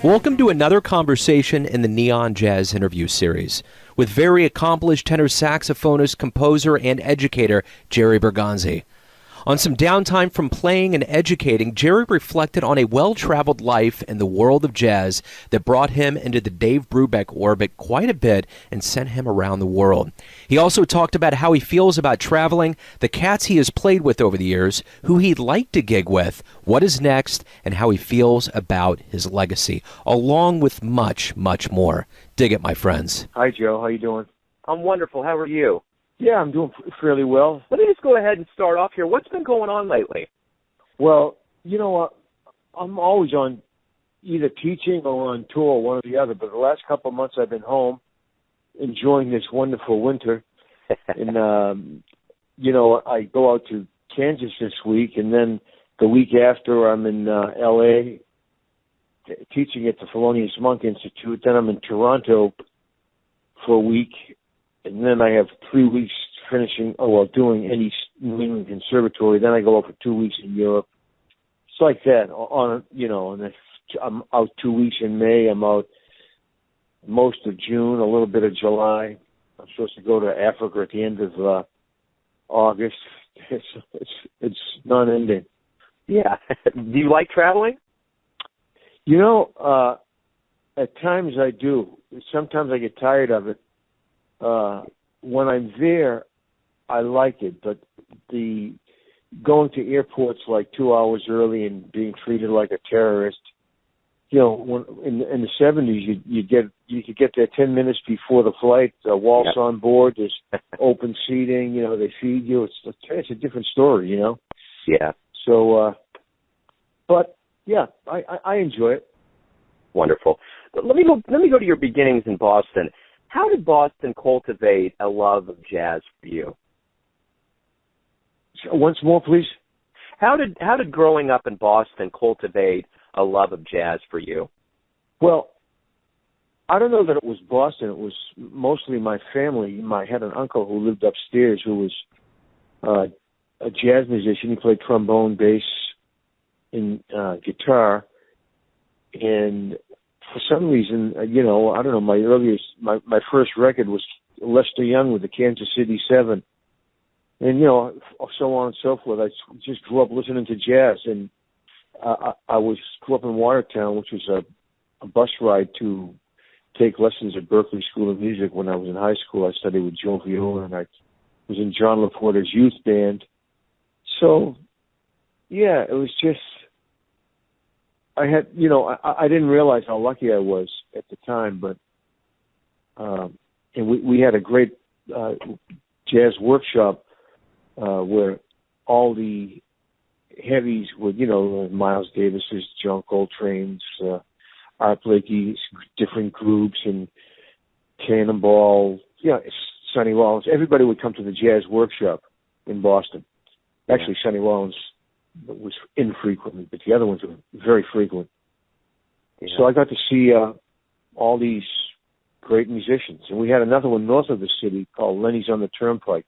Welcome to another conversation in the Neon Jazz interview series with very accomplished tenor saxophonist, composer, and educator Jerry Bergonzi. On some downtime from playing and educating, Jerry reflected on a well-traveled life in the world of jazz that brought him into the Dave Brubeck orbit quite a bit and sent him around the world. He also talked about how he feels about traveling, the cats he has played with over the years, who he'd like to gig with, what is next, and how he feels about his legacy, along with much, much more. Dig it, my friends. Hi, Joe. How you doing? I'm wonderful. How are you? Yeah, I'm doing fairly well. Let me just go ahead and start off here. What's been going on lately? Well, you know what? I'm always on either teaching or on tour, one or the other. But the last couple of months I've been home enjoying this wonderful winter. And, I go out to Kansas this week. And then the week after I'm in L.A. teaching at the Thelonious Monk Institute. Then I'm in Toronto for a week. And then I have 3 weeks doing any New England Conservatory. Then I go out for 2 weeks in Europe. It's like that. And I'm out 2 weeks in May. I'm out most of June, a little bit of July. I'm supposed to go to Africa at the end of August. It's non-ending. Yeah. Do you like traveling? At times I do. Sometimes I get tired of it. When I'm there, I like it, but the going to airports like 2 hours early and being treated like a terrorist, when in the 70s you could get there 10 minutes before the flight, waltz on board, there's open seating, they feed you. It's a different story, Yeah. So, but yeah, I enjoy it. Wonderful. But let me go to your beginnings in Boston. How did Boston cultivate a love of jazz for you? Once more, please. How did growing up in Boston cultivate a love of jazz for you? Well, I don't know that it was Boston. It was mostly my family. I had an uncle who lived upstairs who was a jazz musician. He played trombone, bass, and guitar. And for some reason, I don't know, my first record was Lester Young with the Kansas City Seven. And, so on and so forth. I just grew up listening to jazz. And I grew up in Watertown, which was a bus ride to take lessons at Berklee School of Music. When I was in high school, I studied with Joe Viola, and I was in John LaPorta's youth band. So, yeah, it was just... I didn't realize how lucky I was at the time, but and we had a great jazz workshop where all the heavies would, Miles Davis's, John Coltrane's, Art Blakey's, different groups, and Cannonball, Sonny Rollins. Everybody would come to the jazz workshop in Boston. Actually, Sonny Rollins was infrequently, but the other ones were very frequent. Yeah. So I got to see all these great musicians. And we had another one north of the city called Lenny's on the Turnpike,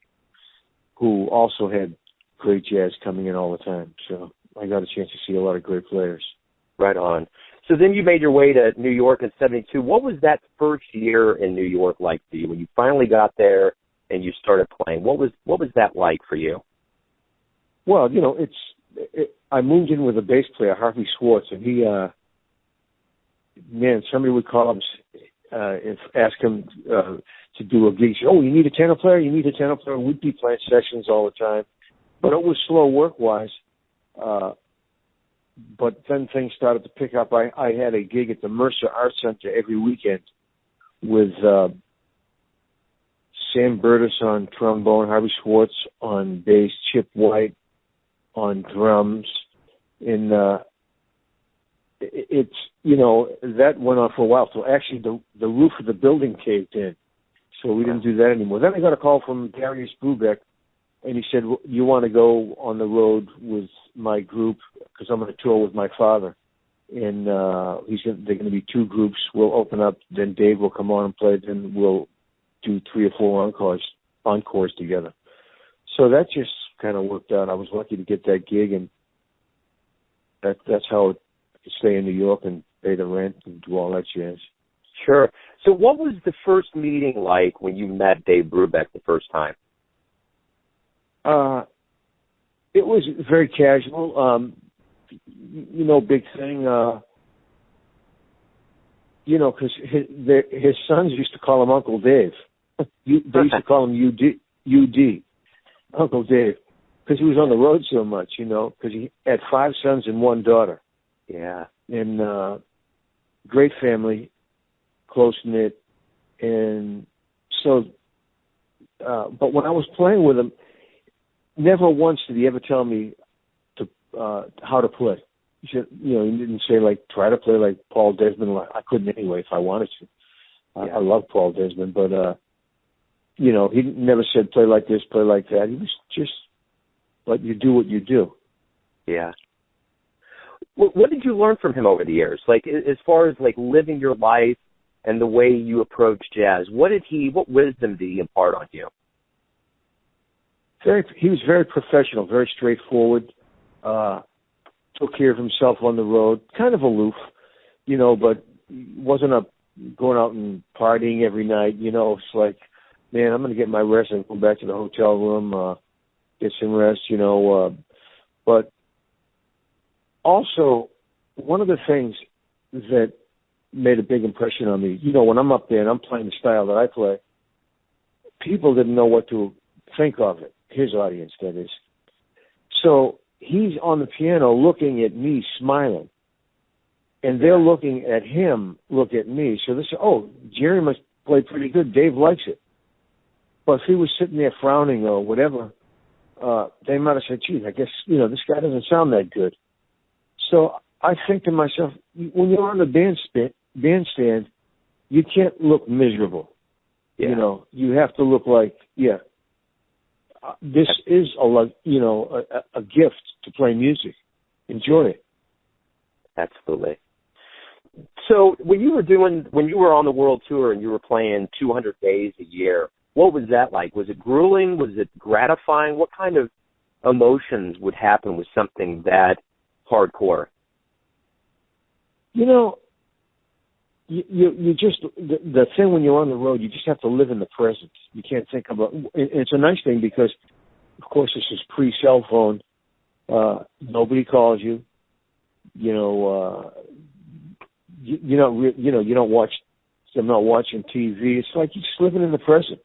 who also had great jazz coming in all the time. So I got a chance to see a lot of great players. Right on. So then you made your way to New York in 72. What was that first year in New York like for you when you finally got there and you started playing? What was that like for you? Well, I moved in with a bass player, Harvey Schwartz, and he, somebody would call him and ask him to do a gig. Oh, you need a tenor player? You need a tenor player? We'd be playing sessions all the time. But it was slow work-wise. But then things started to pick up. I had a gig at the Mercer Art Center every weekend with Sam Burtis on trombone, Harvey Schwartz on bass, Chip White on drums, and that went on for a while. So actually the roof of the building caved in, so we didn't do that anymore. Then I got a call from Jerry Brubeck, and he said, you want to go on the road with my group, because I'm on a tour with my father, and he said they're going to be two groups. We'll open up, then Dave will come on and play, then we'll do 3 or 4 encores together. So that just kind of worked out. I was lucky to get that gig, and that's how I could stay in New York and pay the rent and do all that jazz. Sure. So what was the first meeting like when you met Dave Brubeck the first time? It was very casual. Big thing. Because his sons used to call him Uncle Dave. They used to call him UD, Uncle Dave, because he was on the road so much, because he had 5 sons and 1 daughter. Yeah. And great family, close-knit. And so, but when I was playing with him, never once did he ever tell me how to play. He said, he didn't say, try to play like Paul Desmond. I couldn't anyway if I wanted to. Yeah. I love Paul Desmond, but, he never said play like this, play like that. He was just let you do what you do. Yeah. What did you learn from him over the years? As far as living your life and the way you approach jazz, what wisdom did he impart on you? He was very professional, very straightforward. Took care of himself on the road, kind of aloof, but wasn't going out and partying every night. It's like, man, I'm going to get my rest and go back to the hotel room, get some rest, But also, one of the things that made a big impression on me, when I'm up there and I'm playing the style that I play, people didn't know what to think of it, his audience, that is. So he's on the piano looking at me, smiling. And they're looking at him, look at me. So they say, oh, Jerry must play pretty good. Dave likes it. But if he was sitting there frowning or whatever, they might have said, geez, I guess, this guy doesn't sound that good. So I think to myself, when you're on the bandstand, you can't look miserable. Yeah. You have to look like, this is a gift to play music. Enjoy it. Absolutely. So when you were on the world tour and you were playing 200 days a year, what was that like? Was it grueling? Was it gratifying? What kind of emotions would happen with something that hardcore? You just, the thing when you're on the road, you just have to live in the present. You can't think about, it's a nice thing because, of course, this is pre-cell phone. Nobody calls you. You don't watch. I'm not watching TV. It's like you're just living in the present.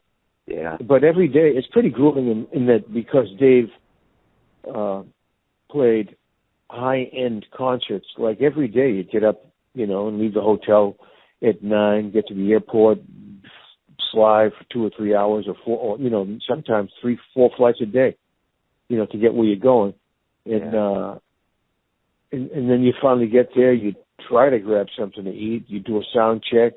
Yeah. But every day, it's pretty grueling in that because Dave played high-end concerts. Like every day, you'd get up, and leave the hotel at 9, get to the airport, fly for 2 or 3 hours, or 4, or sometimes 3, 4 flights a day, to get where you're going, and then you finally get there. You try to grab something to eat. You do a sound check,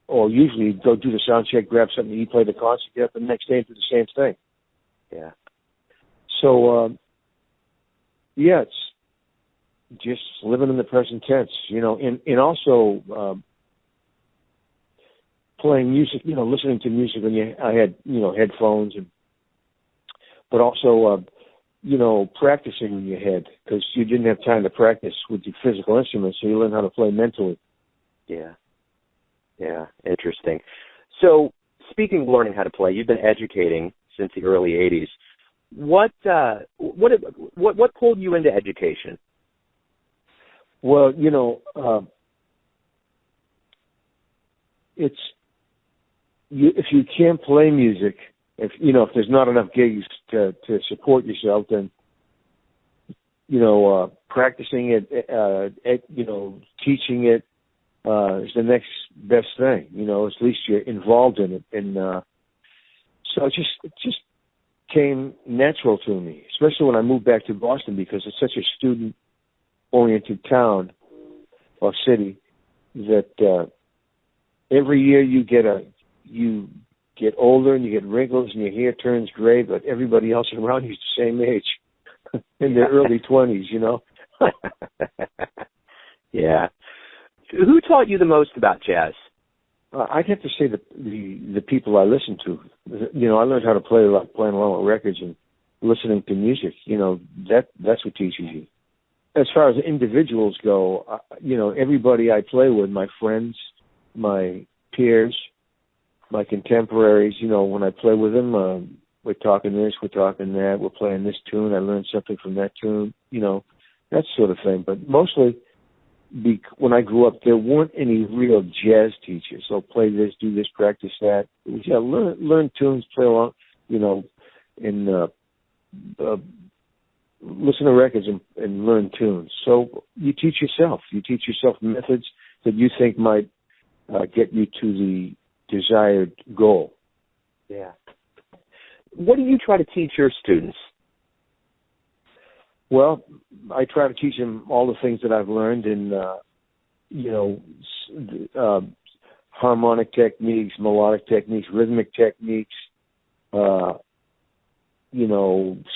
or usually you go do the sound check, grab something to eat, play the concert, get up the next day and do the same thing. Yeah. So, it's just living in the present tense, and also playing music, listening to music when I had, headphones, but also, practicing in your head because you didn't have time to practice with your physical instruments, so you learn how to play mentally. Yeah. Yeah. Interesting. So speaking of learning how to play, you've been educating since the early 80s. What pulled you into education? Well, it's if you can't play music, if there's not enough gigs to support yourself, then practicing it, teaching it is the next best thing. At least you're involved in it, and so it just came natural to me, especially when I moved back to Boston because it's such a student-oriented town or city that every year you get older and you get wrinkles and your hair turns gray, but everybody else around you is the same age in their early 20s, Yeah. Who taught you the most about jazz? I'd have to say the people I listened to. I learned how to play playing along with records and listening to music. That's what teaches you. as far as individuals go, everybody I play with, my friends, my peers, my contemporaries, when I play with them, we're talking this, we're talking that, we're playing this tune, I learned something from that tune, that sort of thing. But mostly, when I grew up, there weren't any real jazz teachers. So play this, do this, practice that. It was, learn tunes, play along, and listen to records and learn tunes. So you teach yourself. You teach yourself methods that you think might get you to the desired goal. Yeah. What do you try to teach your students? Well, I try to teach them all the things that I've learned in, harmonic techniques, melodic techniques, rhythmic techniques,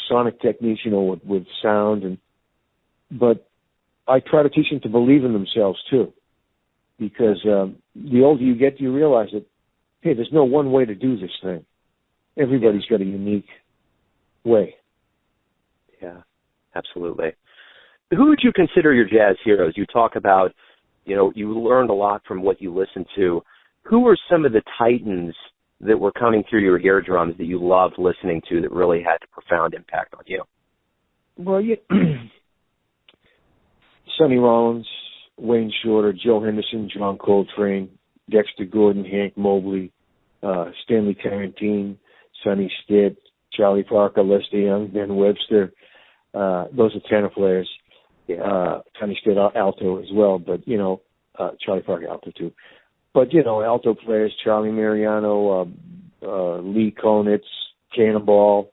sonic techniques, with sound. But I try to teach them to believe in themselves too, because the older you get, you realize that, hey, there's no one way to do this thing. Everybody's got a unique way. Yeah, absolutely. Who would you consider your jazz heroes? You talk about, you learned a lot from what you listened to. Who were some of the titans that were coming through your eardrums that you loved listening to that really had a profound impact on you? Well, Sonny Rollins, Wayne Shorter, Joe Henderson, John Coltrane, Dexter Gordon, Hank Mobley, Stanley Tarantine, Sonny Stitt, Charlie Parker, Lester Young, Ben Webster. Those are tenor players. Yeah. Sonny Stitt, alto as well, but, Charlie Parker, alto too. But, alto players, Charlie Mariano, Lee Konitz, Cannonball,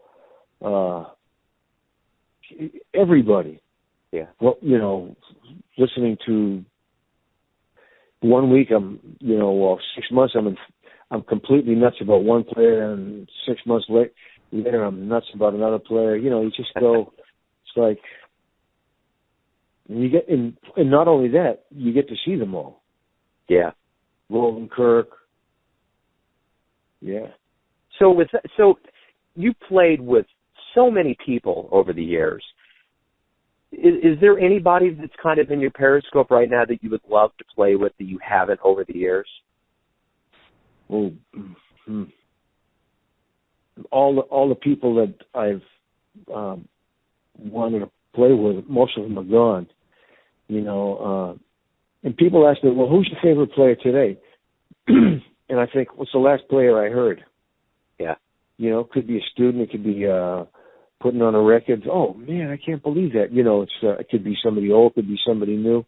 everybody. Yeah. Well, listening to 1 week, 6 months, I'm completely nuts about one player, and 6 months later, I'm nuts about another player. You just go. It's like you get, and not only that, you get to see them all. Yeah. Roland Kirk. Yeah. So you played with so many people over the years. Is there anybody that's kind of in your periscope right now that you would love to play with that you haven't over the years? Oh, all the people that I've wanted to play with, most of them are gone. And people ask me, well, who's your favorite player today? And I think, what's the last player I heard? Yeah. It could be a student, it could be putting on a record. Oh man, I can't believe that. It could be somebody old, it could be somebody new.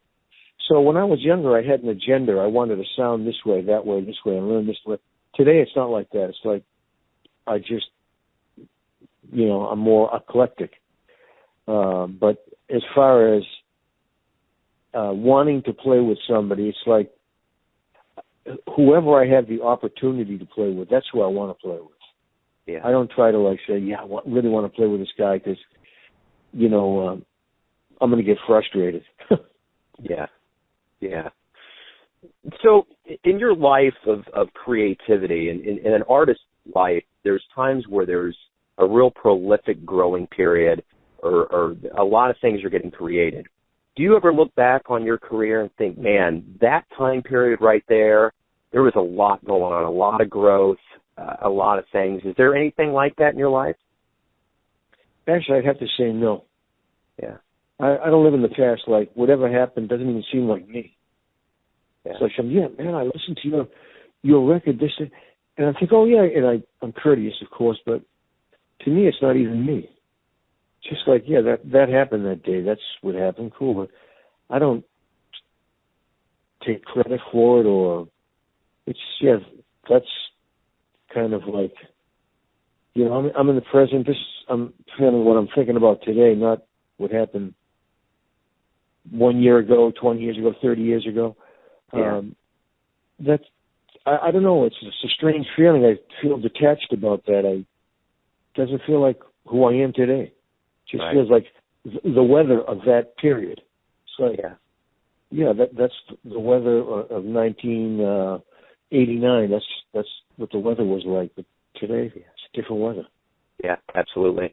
So when I was younger, I had an agenda. I wanted to sound this way, that way, this way, and learn this way. Today, it's not like that. It's like I just, I'm more eclectic. But as far as wanting to play with somebody, it's like whoever I have the opportunity to play with, that's who I want to play with. Yeah. I don't try to say, I really want to play with this guy because, I'm going to get frustrated. Yeah. Yeah. So in your life of creativity, in an artist's life, there's times where there's a real prolific growing period or a lot of things are getting created. Do you ever look back on your career and think, man, that time period right there was a lot going on, a lot of growth, a lot of things. Is there anything like that in your life? Actually, I'd have to say no. Yeah. I don't live in the past. Like, whatever happened doesn't even seem like me. Yeah. It's like, man, I listened to your record, this, and I think, oh, yeah, and I'm courteous, of course, but to me, it's not even me. Just like, yeah, that happened that day. That's what happened. Cool, but I don't take credit for it, or it's, that's kind of like, I'm in the present. I'm feeling what I'm thinking about today, not what happened 1 year ago, 20 years ago, 30 years ago. Yeah. I don't know. It's a strange feeling. I feel detached about that. It doesn't feel like who I am today. It just feels like the weather of that period. So that's the weather of 1989. That's what the weather was like. But today, it's different weather. Yeah, absolutely.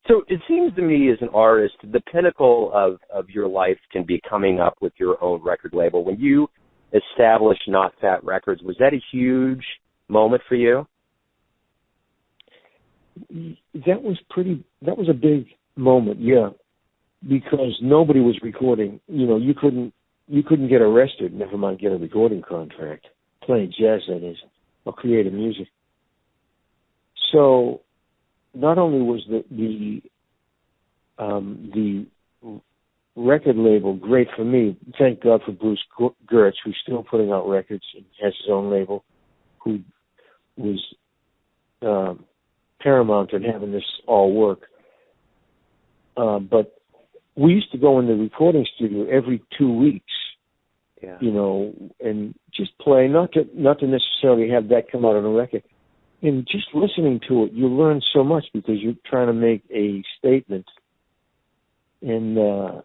So it seems to me as an artist, the pinnacle of your life can be coming up with your own record label. When you established Not Fat Records, was that a huge moment for you? That was a big moment, yeah, because nobody was recording. You know, you couldn't get arrested, never mind get a recording contract, playing jazz, that is, or creative music. So not only was the record label great for me, thank God for Bruce Gertz, who's still putting out records and has his own label, who was paramount in having this all work. But we used to go in the recording studio every 2 weeks, you know, and just play, not to necessarily have that come out on a record. And just listening to it, you learn so much because you're trying to make a statement. And a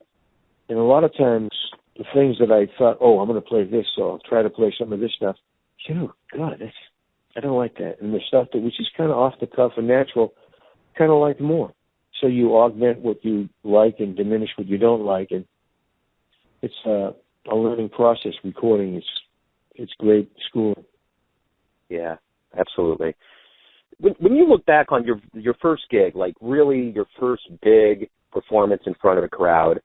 lot of times, the things that I thought, oh, I'm going to play this, so I'll try to play some of this stuff. Oh, God, I don't like that. And the stuff that was just kind of off the cuff and natural, kind of like more. So you augment what you like and diminish what you don't like. And it's a learning process, recording. It's great schooling. Yeah, absolutely. When you look back on your first gig, like really your first big performance in front of a crowd,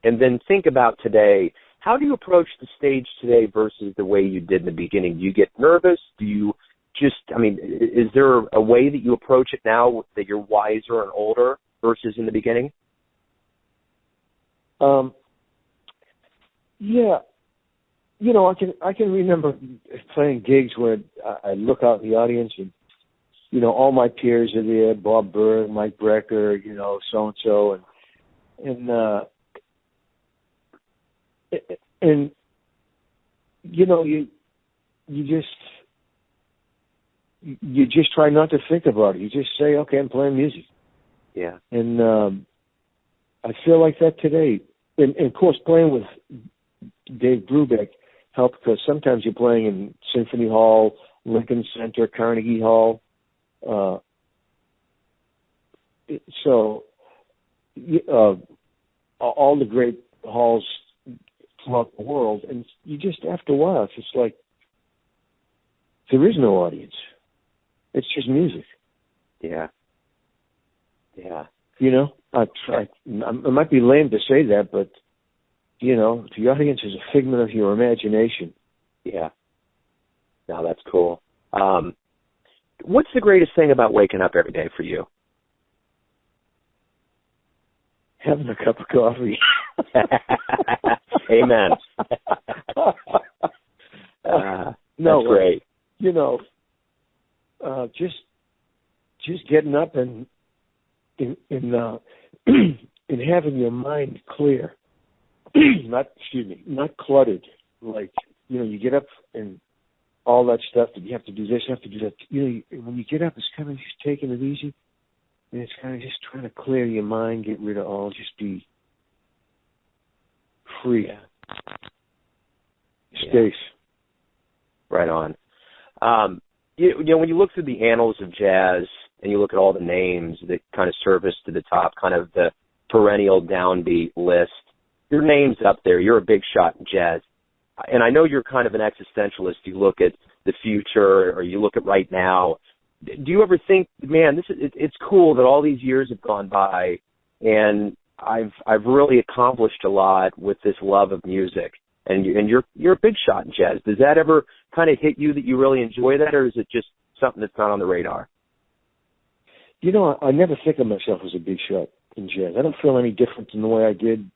and then think about today, how do you approach the stage today versus the way you did in the beginning? Do you get nervous? Do you is there a way that you approach it now that you're wiser and older versus in the beginning? Yeah. You know, I can remember playing gigs where I look out in the audience and, you know, all my peers are there, Bob Berg, Mike Brecker, you know, so-and-so, and you know, you just try not to think about it. You just say, okay, I'm playing music. Yeah. And I feel like that today. And of course, playing with Dave Brubeck helped because sometimes you're playing in Symphony Hall, Lincoln Center, Carnegie Hall. So all the great halls throughout the world. And you just, after a while, it's just like there is no audience. It's just music. Yeah. Yeah. You know, it might be lame to say that, but, you know, the audience is a figment of your imagination. Yeah. No, that's cool. What's the greatest thing about waking up every day for you? Having a cup of coffee. Amen. No, that's great. You know, just getting up and having your mind clear, not cluttered. Like, you know, you get up and all that stuff that you have to do this, you have to do that. You know, when you get up, it's kind of just taking it easy, and it's kind of just trying to clear your mind, get rid of all, just be free. Yeah. Space. Right on. You know, when you look through the annals of jazz and you look at all the names that kind of surface to the top, kind of the perennial downbeat list, your name's up there. You're a big shot in jazz. And I know you're kind of an existentialist. You look at the future or you look at right now. Do you ever think, man, it's cool that all these years have gone by and I've really accomplished a lot with this love of music, and you're a big shot in jazz. Does that ever kind of hit you that you really enjoy that, or is it just something that's not on the radar? You know, I never think of myself as a big shot in jazz. I don't feel any different than the way I did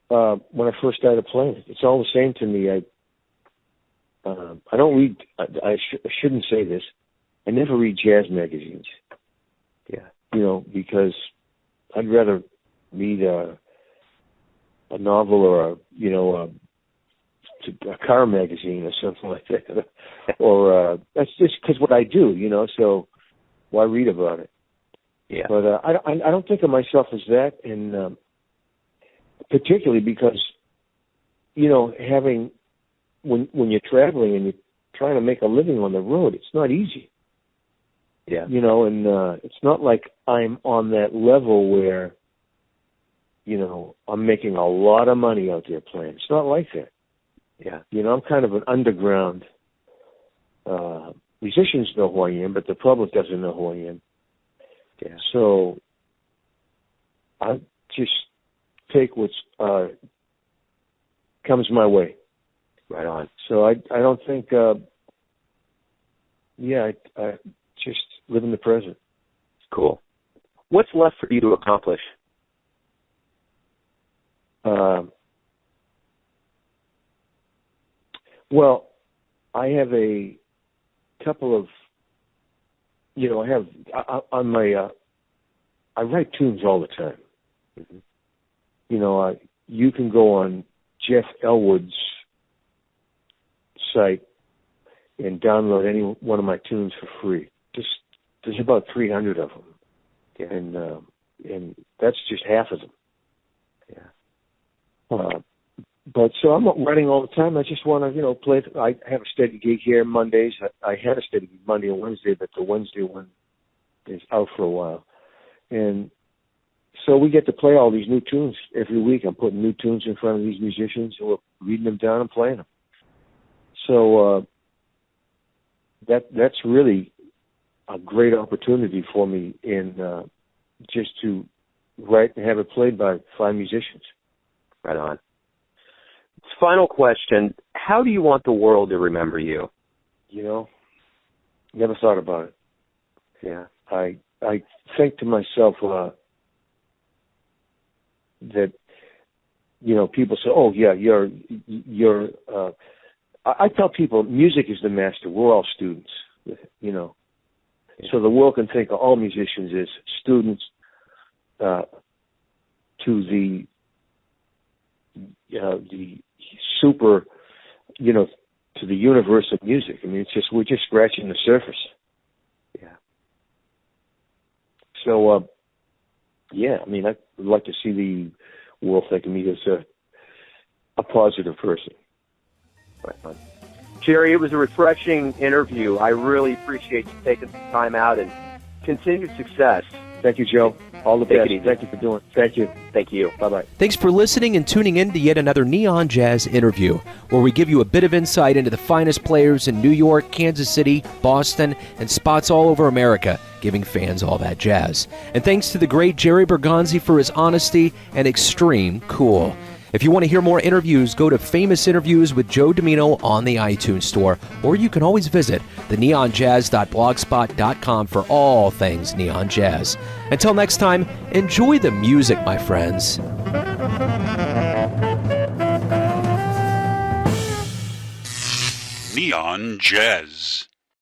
when I first started playing. It's all the same to me. I don't read. I shouldn't say this. I never read jazz magazines. Yeah. You know, because I'd rather read a novel or a car magazine or something like that, or that's just because what I do. You know, so why read about it? Yeah. But I don't think of myself as that, and particularly because, you know, having when you're traveling and you're trying to make a living on the road, it's not easy. Yeah. You know, and it's not like I'm on that level where, you know, I'm making a lot of money out there playing. It's not like that. Yeah. You know, I'm kind of an underground. Musicians know who I am, but the public doesn't know who I am. Yeah. So I just take what comes my way. Right on. So I don't think. I just live in the present. Cool. What's left for you to accomplish? Well, I have a couple of, you know, on my, I write tunes all the time. Mm-hmm. You know, you can go on Jeff Elwood's site and download any one of my tunes for free. There's about 300 of them. Yeah. And that's just half of them. Yeah. But so I'm not writing all the time. I just want to, you know, play. I have a steady gig here Mondays. I had a steady gig Monday and Wednesday, but the Wednesday one is out for a while. And so we get to play all these new tunes every week. I'm putting new tunes in front of these musicians who are reading them down and playing them. So that's really a great opportunity for me in just to write and have it played by 5 musicians. Right on. Final question. How do you want the world to remember you? You know, never thought about it. Yeah. I think to myself that, you know, people say, "Oh yeah, you're." I tell people, music is the master. We're all students, you know. Yeah. So the world can think of all musicians as students to the super, you know, to the universe of music. I mean, we're just scratching the surface. Yeah. So, yeah, I mean, I'd like to see the world think of me as a positive person. Right. Jerry, it was a refreshing interview. I really appreciate you taking some time out, and continued success. Thank you, Joe. All the best. Thank you for doing it. Thank you. Thank you. Bye-bye. Thanks for listening and tuning in to yet another Neon Jazz interview, where we give you a bit of insight into the finest players in New York, Kansas City, Boston, and spots all over America, giving fans all that jazz. And thanks to the great Jerry Bergonzi for his honesty and extreme cool. If you want to hear more interviews, go to Famous Interviews with Joe Domino on the iTunes Store, or you can always visit theneonjazz.blogspot.com for all things neon jazz. Until next time, enjoy the music, my friends. Neon Jazz.